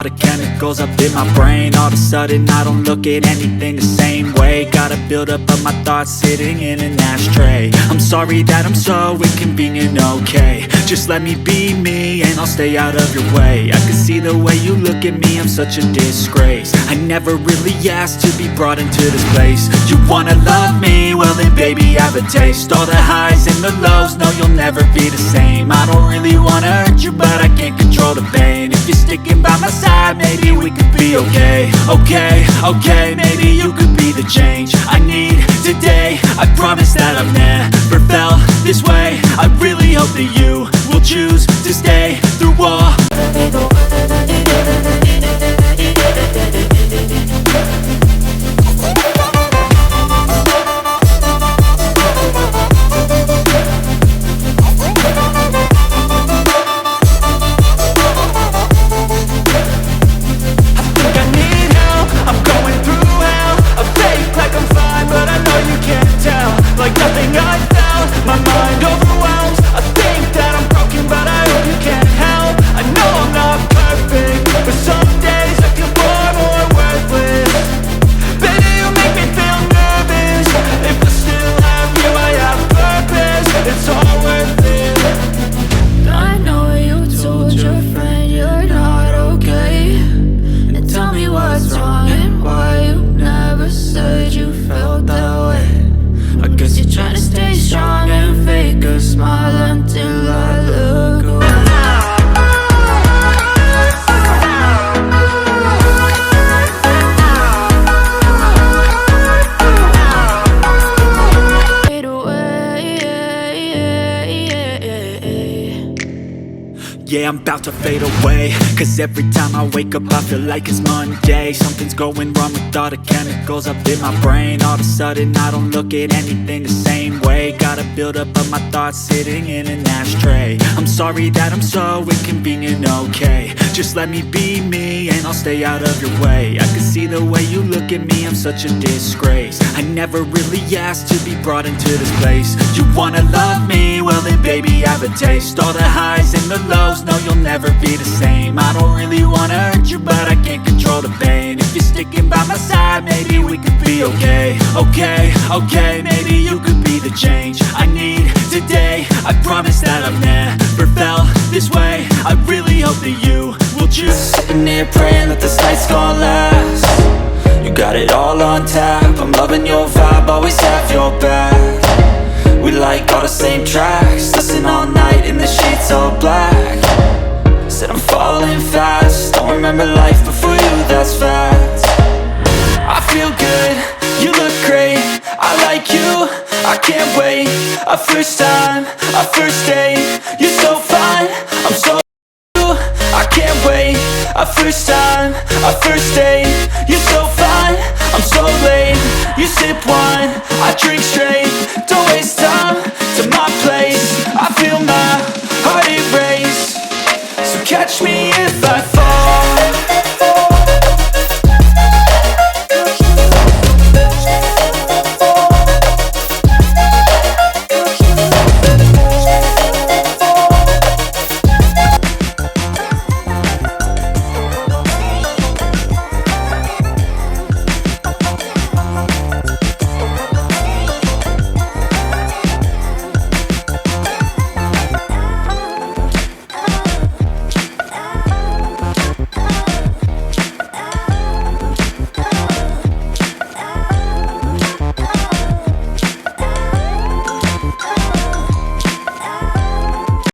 The chemicals up in my brain, all of a sudden I don't look at anything the same way. Got a buildup of my thoughts sitting in an ashtray. I'm sorry that I'm so inconvenient, okay. Just let me be me and I'll stay out of your way. I can see the way you look at me, I'm such a disgrace. I never really asked to be brought into this place. You wanna love me? Well then baby have a taste. All the highs and the lows, no you'll never be the same. I don't really wanna hurt you but I can't control the pain. If you're sticking by my side, maybe we could be okay. Okay, maybe you could be the change I need today. I promise that I've never felt this way. I really hope that you will choose to stay through all. Yeah, I'm about to fade away, cause every time I wake up I feel like it's Monday. Something's going wrong with all the chemicals up in my brain. All of a sudden I don't look at anything the same way. Got a buildup of my thoughts sitting in an ashtray. I'm sorry that I'm so inconvenient, okay. Just let me be me and I'll stay out of your way. I can see the way you look at me, I'm such a disgrace. I never really asked to be brought into this place. You wanna love me? Well then baby have a taste. All the highs and the lows, no you'll never be the same. I don't really wanna hurt you but I can't control the pain. If you're sticking by my side, maybe we could be okay. Okay, maybe you could be the change I need today. I promise that I've never felt this way. I really hope that you will choose. Sitting here praying that this night's gonna last. You got it all on tap, I'm loving your vibe, always have your back. We like all the same tracks, listen all night in the sheets all black. Said I'm falling fast, don't remember life before you, that's fact. I feel good, you look great, I like you, I can't wait. A first time, a first date, you're so fine, I'm so I can't wait. A first time, a first date, you're so fine, I'm so late. You sip wine, I drink straight, don't waste time to my place. I feel my heart erase, so catch me if I fall.